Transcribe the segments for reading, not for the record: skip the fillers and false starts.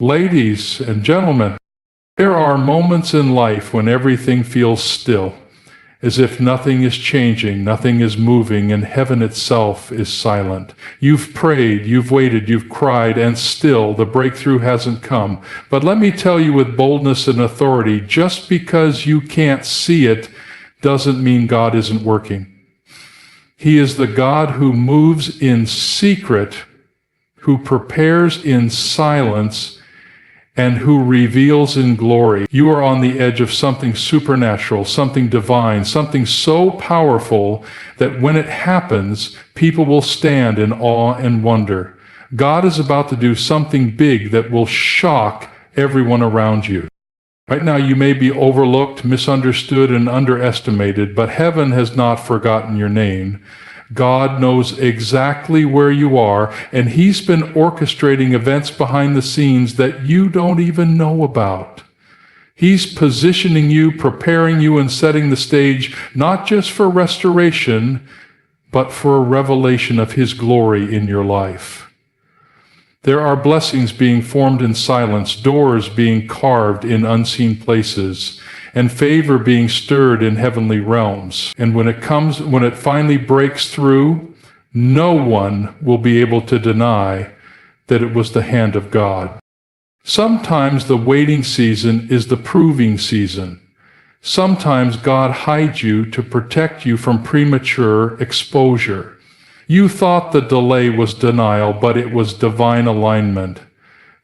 Ladies and gentlemen, there are moments in life when everything feels still, as if nothing is changing, nothing is moving, and heaven itself is silent. You've prayed, you've waited, you've cried, and still the breakthrough hasn't come. But let me tell you with boldness and authority, just because you can't see it doesn't mean God isn't working. He is the God who moves in secret, who prepares in silence, and who reveals in glory. You are on the edge of something supernatural, something divine, something so powerful that when it happens, people will stand in awe and wonder. God is about to do something big that will shock everyone around you. Right now, you may be overlooked, misunderstood, and underestimated, but heaven has not forgotten your name. God knows exactly where you are, and He's been orchestrating events behind the scenes that you don't even know about. He's positioning you, preparing you, and setting the stage not just for restoration, but for a revelation of His glory in your life. There are blessings being formed in silence, doors being carved in unseen places, and favor being stirred in heavenly realms. And when it finally breaks through, no one will be able to deny that it was the hand of God. Sometimes the waiting season is the proving season. Sometimes God hides you to protect you from premature exposure. You thought the delay was denial, but it was divine alignment.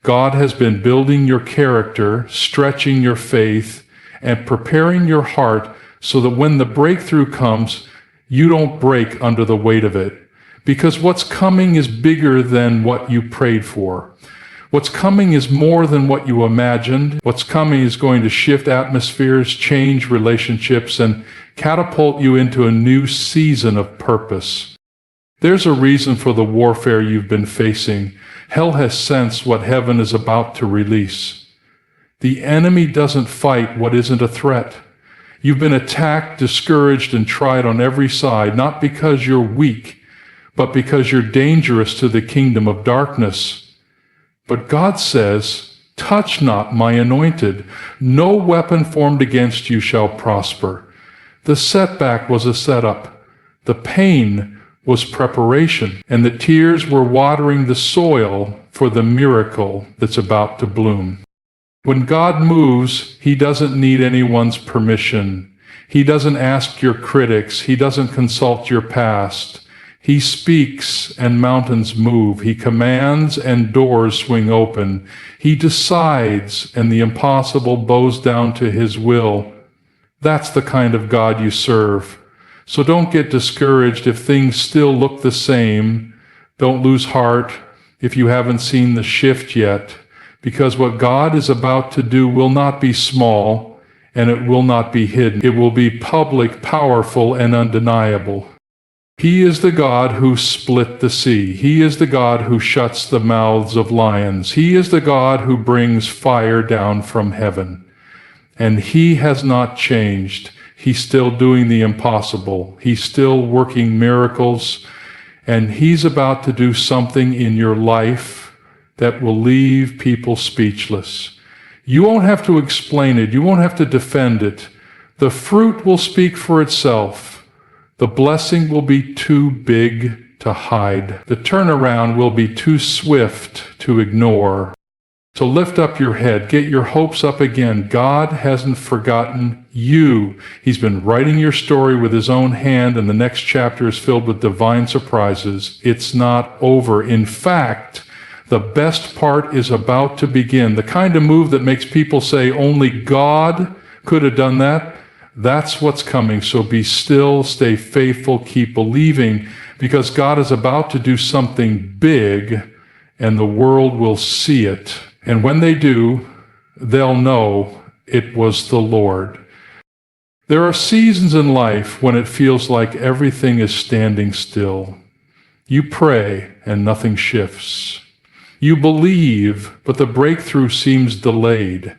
God has been building your character, stretching your faith, and preparing your heart so that when the breakthrough comes, you don't break under the weight of it. Because what's coming is bigger than what you prayed for. What's coming is more than what you imagined. What's coming is going to shift atmospheres, change relationships, and catapult you into a new season of purpose. There's a reason for the warfare you've been facing. Hell has sensed what heaven is about to release. The enemy doesn't fight what isn't a threat. You've been attacked, discouraged, and tried on every side, not because you're weak, but because you're dangerous to the kingdom of darkness. But God says, "Touch not my anointed. No weapon formed against you shall prosper." The setback was a setup. The pain was preparation, and the tears were watering the soil for the miracle that's about to bloom. When God moves, He doesn't need anyone's permission. He doesn't ask your critics. He doesn't consult your past. He speaks and mountains move. He commands and doors swing open. He decides and the impossible bows down to His will. That's the kind of God you serve. So don't get discouraged if things still look the same. Don't lose heart if you haven't seen the shift yet. Because what God is about to do will not be small, and it will not be hidden. It will be public, powerful, and undeniable. He is the God who split the sea. He is the God who shuts the mouths of lions. He is the God who brings fire down from heaven. And He has not changed. He's still doing the impossible. He's still working miracles, and He's about to do something in your life that will leave people speechless. You won't have to explain it. You won't have to defend it. The fruit will speak for itself. The blessing will be too big to hide. The turnaround will be too swift to ignore. So lift up your head. Get your hopes up again. God hasn't forgotten you. He's been writing your story with His own hand, and the next chapter is filled with divine surprises. It's not over. In fact, the best part is about to begin. The kind of move that makes people say, only God could have done that. That's what's coming. So be still, stay faithful, keep believing, because God is about to do something big, and the world will see it. And when they do, they'll know it was the Lord. There are seasons in life when it feels like everything is standing still. You pray and nothing shifts. You believe, but the breakthrough seems delayed.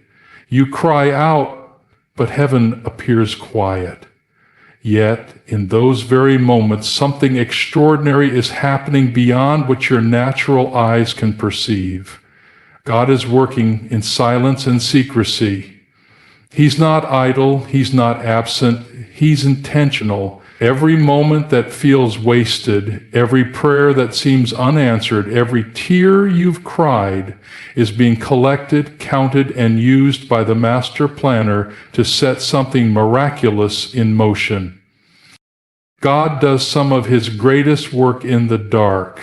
You cry out, but heaven appears quiet. Yet, in those very moments, something extraordinary is happening beyond what your natural eyes can perceive. God is working in silence and secrecy. He's not idle, he's not absent, he's intentional. Every moment that feels wasted, every prayer that seems unanswered, every tear you've cried is being collected, counted, and used by the master planner to set something miraculous in motion. God does some of his greatest work in the dark.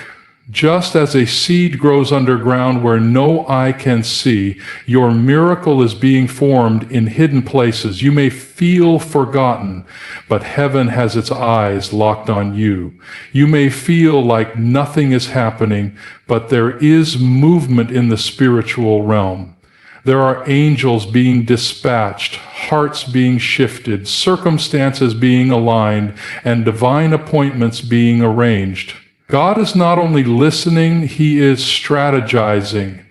Just as a seed grows underground where no eye can see, your miracle is being formed in hidden places. You may feel forgotten, but heaven has its eyes locked on you. You may feel like nothing is happening, but there is movement in the spiritual realm. There are angels being dispatched, hearts being shifted, circumstances being aligned, and divine appointments being arranged. God is not only listening, he is strategizing.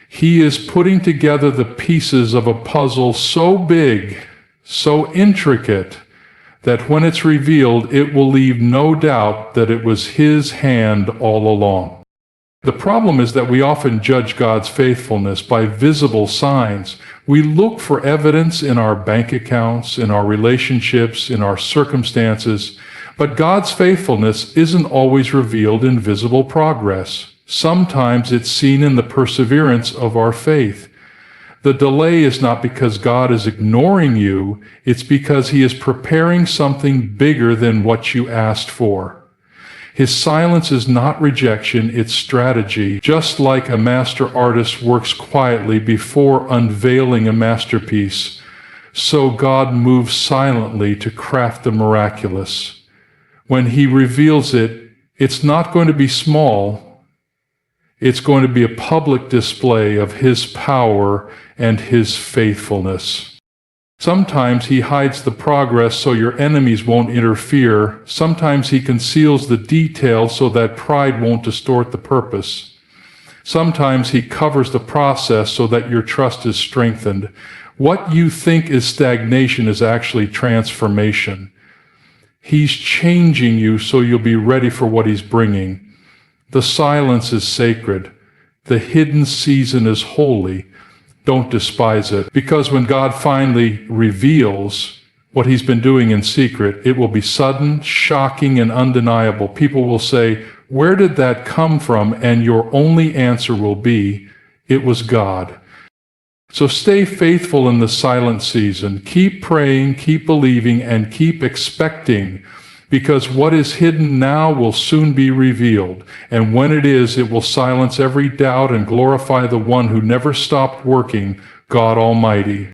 He is putting together the pieces of a puzzle so big, so intricate, that when it's revealed, it will leave no doubt that it was his hand all along. The problem is that we often judge God's faithfulness by visible signs. We look for evidence in our bank accounts, in our relationships, in our circumstances. But God's faithfulness isn't always revealed in visible progress. Sometimes it's seen in the perseverance of our faith. The delay is not because God is ignoring you, it's because he is preparing something bigger than what you asked for. His silence is not rejection, it's strategy. Just like a master artist works quietly before unveiling a masterpiece, so God moves silently to craft the miraculous. When he reveals it, it's not going to be small. It's going to be a public display of his power and his faithfulness. Sometimes he hides the progress so your enemies won't interfere. Sometimes he conceals the details so that pride won't distort the purpose. Sometimes he covers the process so that your trust is strengthened. What you think is stagnation is actually transformation. He's changing you so you'll be ready for what he's bringing. The silence is sacred. The hidden season is holy. Don't despise it, because when God finally reveals what he's been doing in secret, it will be sudden, shocking, and undeniable. People will say, "Where did that come from?" And your only answer will be, "It was God." So stay faithful in the silent season. Keep praying, keep believing, and keep expecting, because what is hidden now will soon be revealed. And when it is, it will silence every doubt and glorify the one who never stopped working, God Almighty.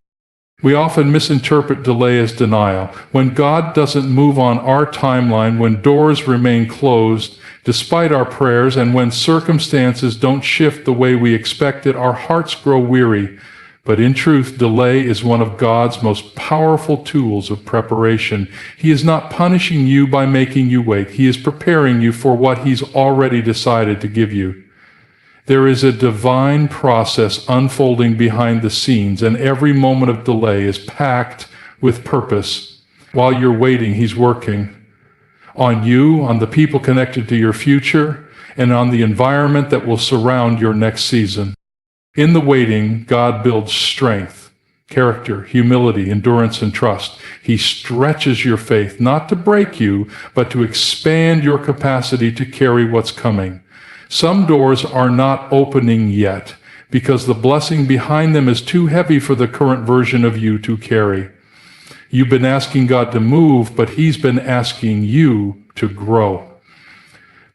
We often misinterpret delay as denial. When God doesn't move on our timeline, when doors remain closed despite our prayers, and when circumstances don't shift the way we expected, our hearts grow weary. But in truth, delay is one of God's most powerful tools of preparation. He is not punishing you by making you wait. He is preparing you for what he's already decided to give you. There is a divine process unfolding behind the scenes, and every moment of delay is packed with purpose. While you're waiting, he's working on you, on the people connected to your future, and on the environment that will surround your next season. In the waiting, God builds strength, character, humility, endurance, and trust. He stretches your faith, not to break you, but to expand your capacity to carry what's coming. Some doors are not opening yet, because the blessing behind them is too heavy for the current version of you to carry. You've been asking God to move, but he's been asking you to grow.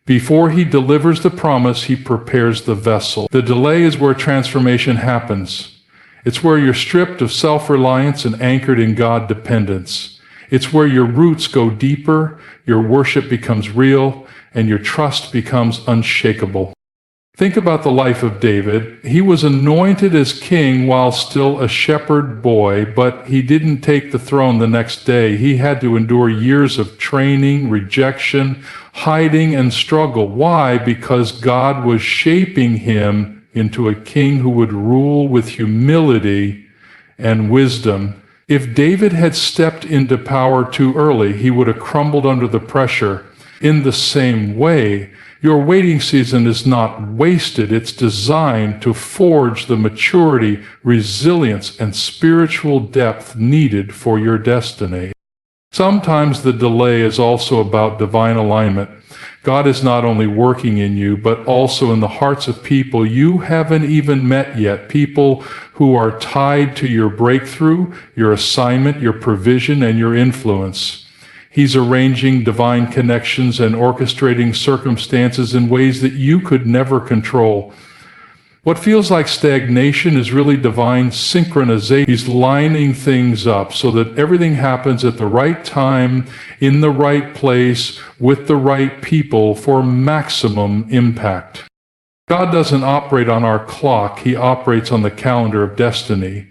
Before he delivers the promise, he prepares the vessel. The delay is where transformation happens. It's where you're stripped of self-reliance and anchored in God dependence. It's where your roots go deeper, your worship becomes real, and your trust becomes unshakable. Think about the life of David. He was anointed as king while still a shepherd boy, but he didn't take the throne the next day. He had to endure years of training, rejection, hiding, and struggle. Why? Because God was shaping him into a king who would rule with humility and wisdom. If David had stepped into power too early, he would have crumbled under the pressure. In the same way, your waiting season is not wasted. It's designed to forge the maturity, resilience, and spiritual depth needed for your destiny. Sometimes the delay is also about divine alignment. God is not only working in you, but also in the hearts of people you haven't even met yet, people who are tied to your breakthrough, your assignment, your provision, and your influence. He's arranging divine connections and orchestrating circumstances in ways that you could never control. What feels like stagnation is really divine synchronization. He's lining things up so that everything happens at the right time, in the right place, with the right people for maximum impact. God doesn't operate on our clock. He operates on the calendar of destiny.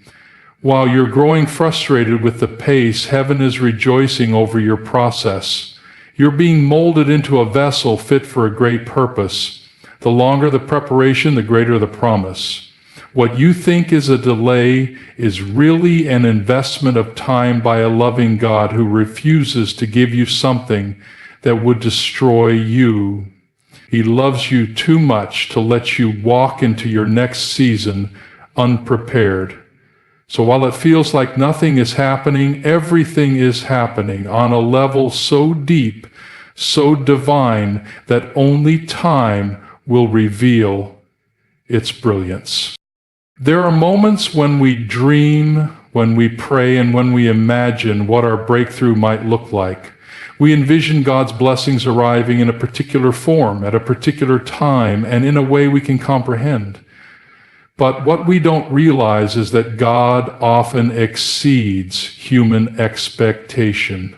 While you're growing frustrated with the pace, heaven is rejoicing over your process. You're being molded into a vessel fit for a great purpose. The longer the preparation, the greater the promise. What you think is a delay is really an investment of time by a loving God who refuses to give you something that would destroy you. He loves you too much to let you walk into your next season unprepared. So while it feels like nothing is happening, everything is happening on a level so deep, so divine, that only time will reveal its brilliance. There are moments when we dream, when we pray, and when we imagine what our breakthrough might look like. We envision God's blessings arriving in a particular form, at a particular time, and in a way we can comprehend. But what we don't realize is that God often exceeds human expectation.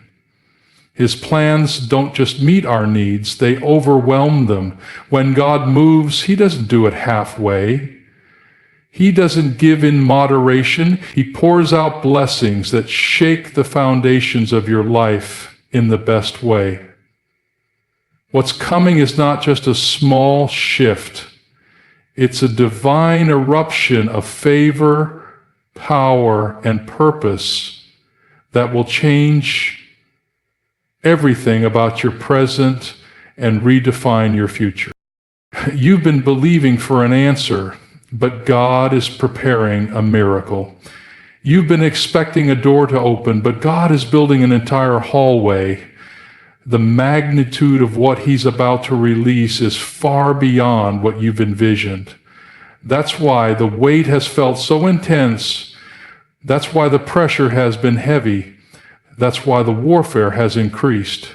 His plans don't just meet our needs, they overwhelm them. When God moves, He doesn't do it halfway. He doesn't give in moderation. He pours out blessings that shake the foundations of your life in the best way. What's coming is not just a small shift. It's a divine eruption of favor, power, and purpose that will change everything about your present and redefine your future. You've been believing for an answer, but God is preparing a miracle. You've been expecting a door to open, but God is building an entire hallway. The magnitude of what He's about to release is far beyond what you've envisioned. That's why the weight has felt so intense. That's why the pressure has been heavy. That's why the warfare has increased.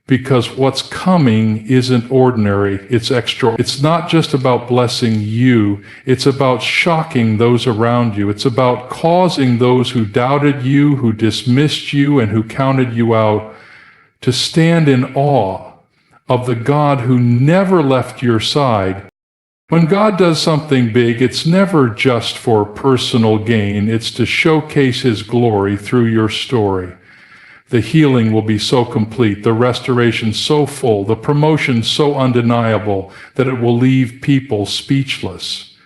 Because what's coming isn't ordinary, it's extra. It's not just about blessing you, it's about shocking those around you. It's about causing those who doubted you, who dismissed you, and who counted you out to stand in awe of the God who never left your side. When God does something big, it's never just for personal gain. It's to showcase His glory through your story. The healing will be so complete, the restoration so full, the promotion so undeniable that it will leave people speechless.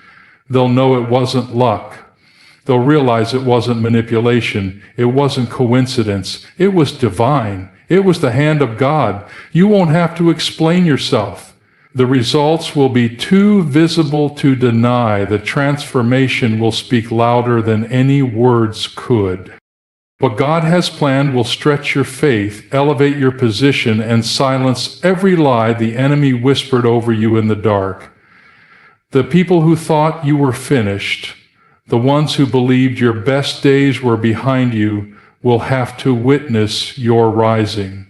They'll know it wasn't luck. They'll realize it wasn't manipulation. It wasn't coincidence. It was divine. It was the hand of God. You won't have to explain yourself. The results will be too visible to deny. The transformation will speak louder than any words could. What God has planned will stretch your faith, elevate your position, and silence every lie the enemy whispered over you in the dark. The people who thought you were finished, the ones who believed your best days were behind you, will have to witness your rising.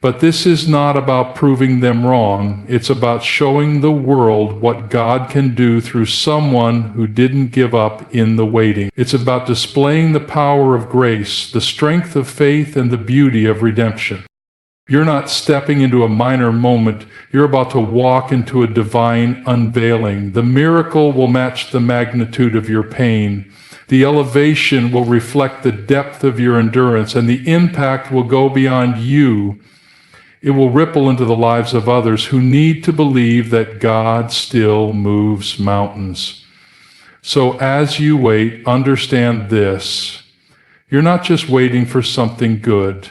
But this is not about proving them wrong. It's about showing the world what God can do through someone who didn't give up in the waiting. It's about displaying the power of grace, the strength of faith, and the beauty of redemption. You're not stepping into a minor moment. You're about to walk into a divine unveiling. The miracle will match the magnitude of your pain. The elevation will reflect the depth of your endurance, and the impact will go beyond you. It will ripple into the lives of others who need to believe that God still moves mountains. So as you wait, understand this. You're not just waiting for something good.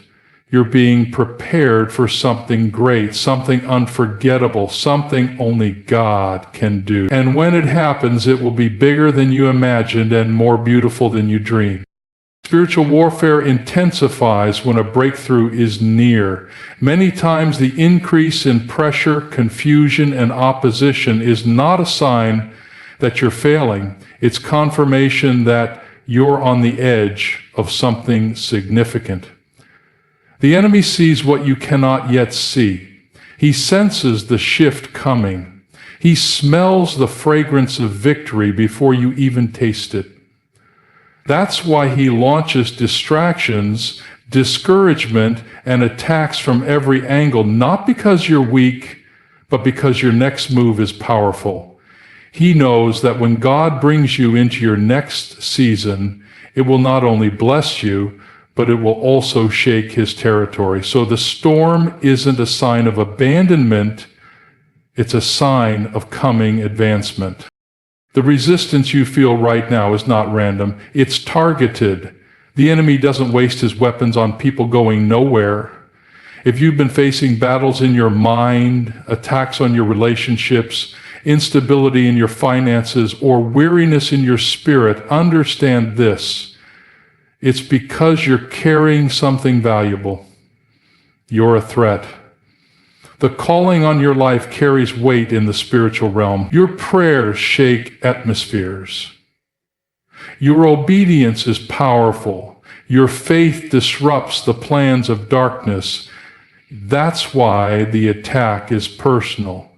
You're being prepared for something great, something unforgettable, something only God can do. And when it happens, it will be bigger than you imagined and more beautiful than you dreamed. Spiritual warfare intensifies when a breakthrough is near. Many times the increase in pressure, confusion, and opposition is not a sign that you're failing. It's confirmation that you're on the edge of something significant. The enemy sees what you cannot yet see. He senses the shift coming. He smells the fragrance of victory before you even taste it. That's why he launches distractions, discouragement, and attacks from every angle, not because you're weak, but because your next move is powerful. He knows that when God brings you into your next season, it will not only bless you, but it will also shake his territory. So the storm isn't a sign of abandonment, it's a sign of coming advancement. The resistance you feel right now is not random, it's targeted. The enemy doesn't waste his weapons on people going nowhere. If you've been facing battles in your mind, attacks on your relationships, instability in your finances, or weariness in your spirit, understand this. It's because you're carrying something valuable. You're a threat. The calling on your life carries weight in the spiritual realm. Your prayers shake atmospheres. Your obedience is powerful. Your faith disrupts the plans of darkness. That's why the attack is personal.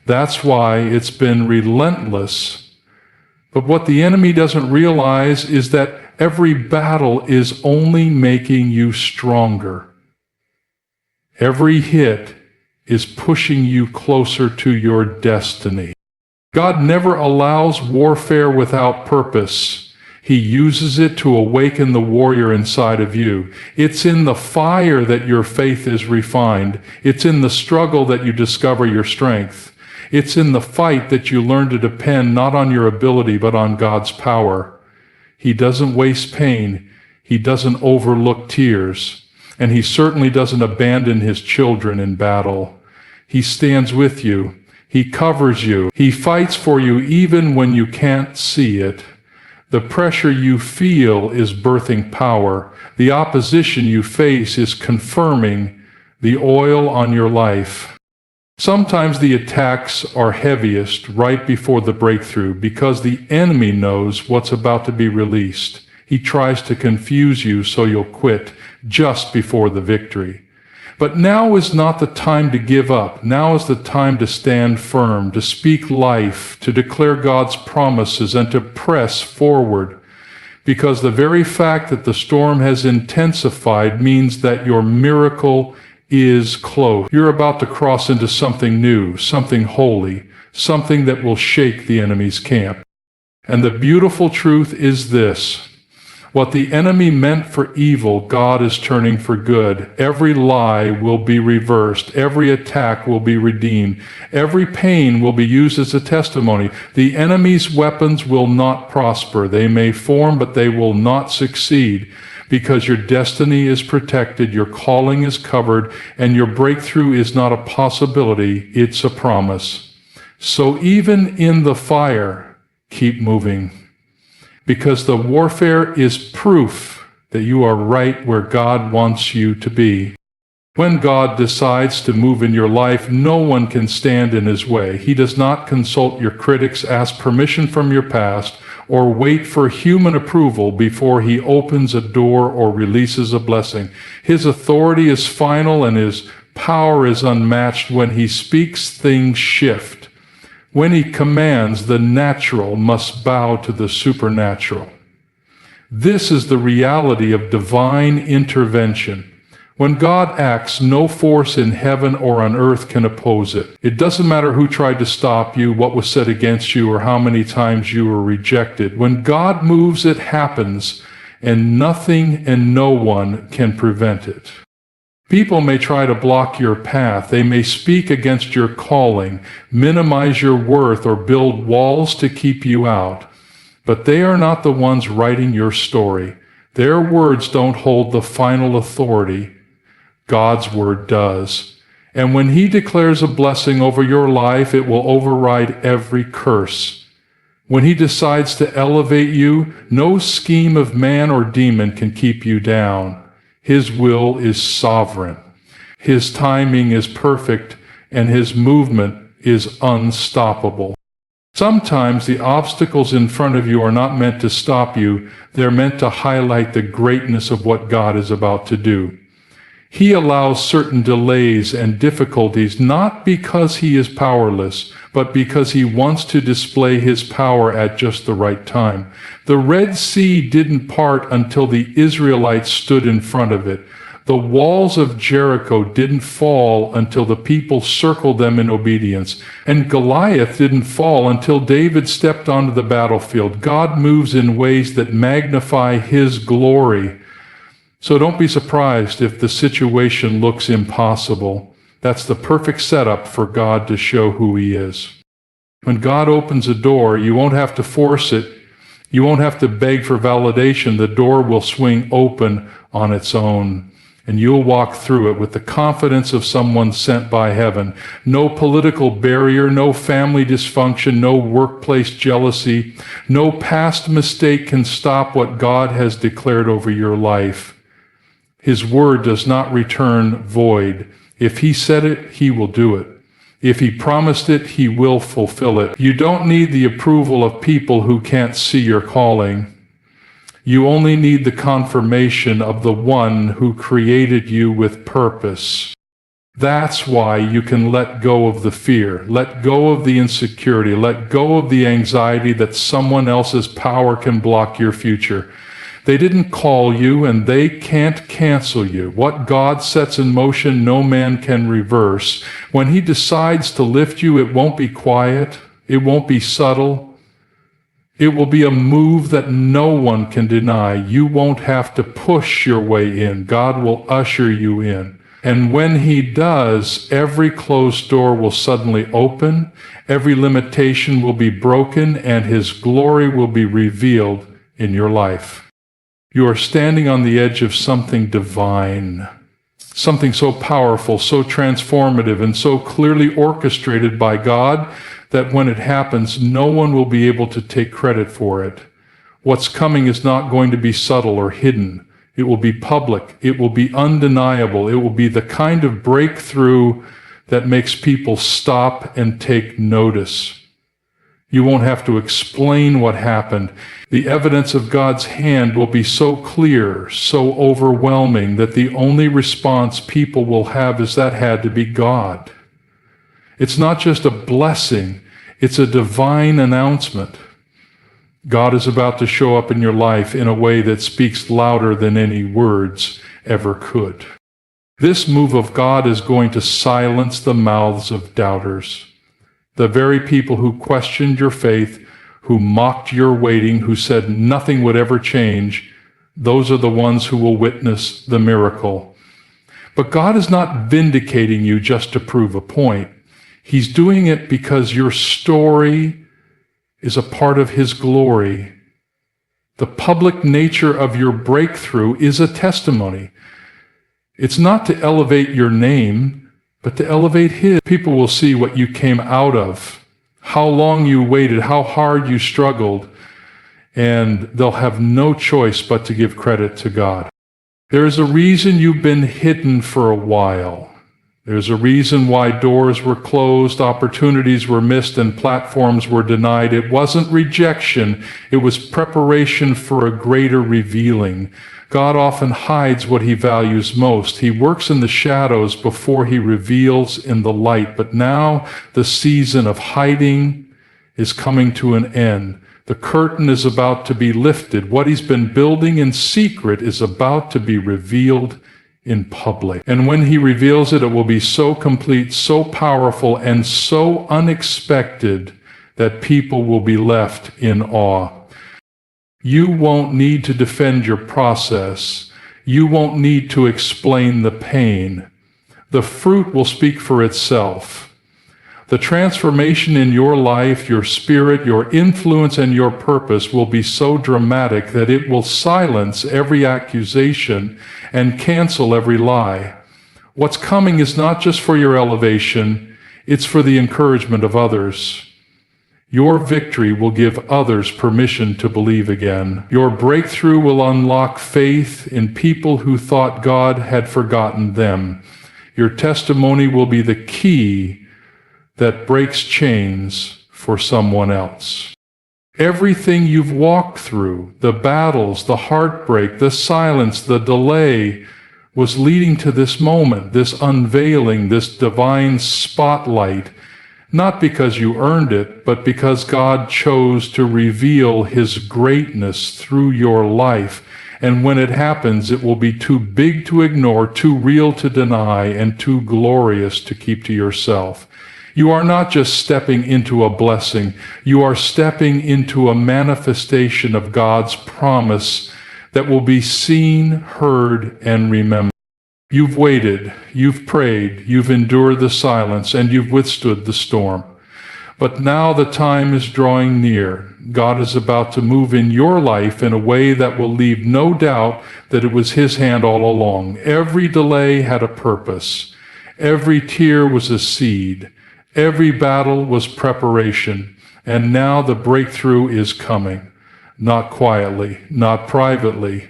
That's why it's been relentless. But what the enemy doesn't realize is that every battle is only making you stronger. Every hit is pushing you closer to your destiny. God never allows warfare without purpose. He uses it to awaken the warrior inside of you. It's in the fire that your faith is refined. It's in the struggle that you discover your strength. It's in the fight that you learn to depend not on your ability but on God's power. He doesn't waste pain. He doesn't overlook tears. And he certainly doesn't abandon his children in battle. He stands with you. He covers you. He fights for you even when you can't see it. The pressure you feel is birthing power. The opposition you face is confirming the oil on your life. Sometimes the attacks are heaviest right before the breakthrough because the enemy knows what's about to be released. He tries to confuse you so you'll quit just before the victory. But now is not the time to give up. Now is the time to stand firm, to speak life, to declare God's promises, and to press forward. Because the very fact that the storm has intensified means that your miracle is close. You're about to cross into something new, something holy, something that will shake the enemy's camp. And the beautiful truth is this: what the enemy meant for evil, God is turning for good. Every lie will be reversed. Every attack will be redeemed. Every pain will be used as a testimony. The enemy's weapons will not prosper. They may form, but they will not succeed. Because your destiny is protected, your calling is covered, and your breakthrough is not a possibility, it's a promise. So even in the fire, keep moving. Because the warfare is proof that you are right where God wants you to be. When God decides to move in your life, no one can stand in his way. He does not consult your critics, ask permission from your past, or wait for human approval before he opens a door or releases a blessing. His authority is final and his power is unmatched. When he speaks, things shift. When he commands, the natural must bow to the supernatural. This is the reality of divine intervention. When God acts, no force in heaven or on earth can oppose it. It doesn't matter who tried to stop you, what was said against you, or how many times you were rejected. When God moves, it happens, and nothing and no one can prevent it. People may try to block your path. They may speak against your calling, minimize your worth, or build walls to keep you out. But they are not the ones writing your story. Their words don't hold the final authority. God's word does. And when he declares a blessing over your life, it will override every curse. When he decides to elevate you, no scheme of man or demon can keep you down. His will is sovereign. His timing is perfect, and his movement is unstoppable. Sometimes the obstacles in front of you are not meant to stop you. They're meant to highlight the greatness of what God is about to do. He allows certain delays and difficulties not because he is powerless, but because he wants to display his power at just the right time. The Red Sea didn't part until the Israelites stood in front of it. The walls of Jericho didn't fall until the people circled them in obedience. And Goliath didn't fall until David stepped onto the battlefield. God moves in ways that magnify his glory. So don't be surprised if the situation looks impossible. That's the perfect setup for God to show who he is. When God opens a door, you won't have to force it. You won't have to beg for validation. The door will swing open on its own, and you'll walk through it with the confidence of someone sent by heaven. No political barrier, no family dysfunction, no workplace jealousy, no past mistake can stop what God has declared over your life. His word does not return void. If he said it, he will do it. If he promised it, he will fulfill it. You don't need the approval of people who can't see your calling. You only need the confirmation of the one who created you with purpose. That's why you can let go of the fear, let go of the insecurity, let go of the anxiety that someone else's power can block your future. They didn't call you, and they can't cancel you. What God sets in motion, no man can reverse. When he decides to lift you, it won't be quiet. It won't be subtle. It will be a move that no one can deny. You won't have to push your way in. God will usher you in. And when he does, every closed door will suddenly open, every limitation will be broken, and his glory will be revealed in your life. You are standing on the edge of something divine, something so powerful, so transformative, and so clearly orchestrated by God that when it happens, no one will be able to take credit for it. What's coming is not going to be subtle or hidden. It will be public. It will be undeniable. It will be the kind of breakthrough that makes people stop and take notice. You won't have to explain what happened. The evidence of God's hand will be so clear, so overwhelming, that the only response people will have is that had to be God. It's not just a blessing, it's a divine announcement. God is about to show up in your life in a way that speaks louder than any words ever could. This move of God is going to silence the mouths of doubters. The very people who questioned your faith, who mocked your waiting, who said nothing would ever change, those are the ones who will witness the miracle. But God is not vindicating you just to prove a point. He's doing it because your story is a part of his glory. The public nature of your breakthrough is a testimony. It's not to elevate your name, but to elevate his. People will see what you came out of, how long you waited, how hard you struggled, and they'll have no choice but to give credit to God. There is a reason you've been hidden for a while. There's a reason why doors were closed, opportunities were missed, and platforms were denied. It wasn't rejection, it was preparation for a greater revealing. God often hides what he values most. He works in the shadows before he reveals in the light. But now the season of hiding is coming to an end. The curtain is about to be lifted. What he's been building in secret is about to be revealed in public. And when he reveals it, it will be so complete, so powerful, and so unexpected that people will be left in awe. You won't need to defend your process. You won't need to explain the pain. The fruit will speak for itself. The transformation in your life, your spirit, your influence, and your purpose will be so dramatic that it will silence every accusation and cancel every lie. What's coming is not just for your elevation, it's for the encouragement of others. Your victory will give others permission to believe again. Your breakthrough will unlock faith in people who thought God had forgotten them. Your testimony will be the key that breaks chains for someone else. Everything you've walked through, the battles, the heartbreak, the silence, the delay, was leading to this moment, this unveiling, this divine spotlight, not because you earned it, but because God chose to reveal His greatness through your life. And when it happens, it will be too big to ignore, too real to deny, and too glorious to keep to yourself. You are not just stepping into a blessing, you are stepping into a manifestation of God's promise that will be seen, heard, and remembered. You've waited, you've prayed, you've endured the silence, and you've withstood the storm. But now the time is drawing near. God is about to move in your life in a way that will leave no doubt that it was His hand all along. Every delay had a purpose. Every tear was a seed. Every battle was preparation. And now the breakthrough is coming. Not quietly, not privately,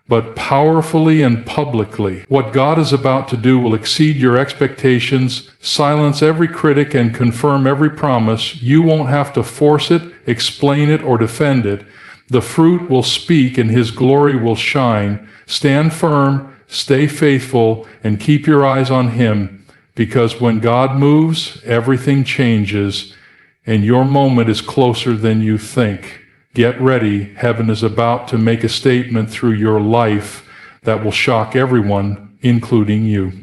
but powerfully and publicly. What God is about to do will exceed your expectations, silence every critic, and confirm every promise. You won't have to force it, explain it, or defend it. The fruit will speak and His glory will shine. Stand firm, stay faithful, and keep your eyes on Him, because when God moves, everything changes, and your moment is closer than you think. Get ready. Heaven is about to make a statement through your life that will shock everyone, including you.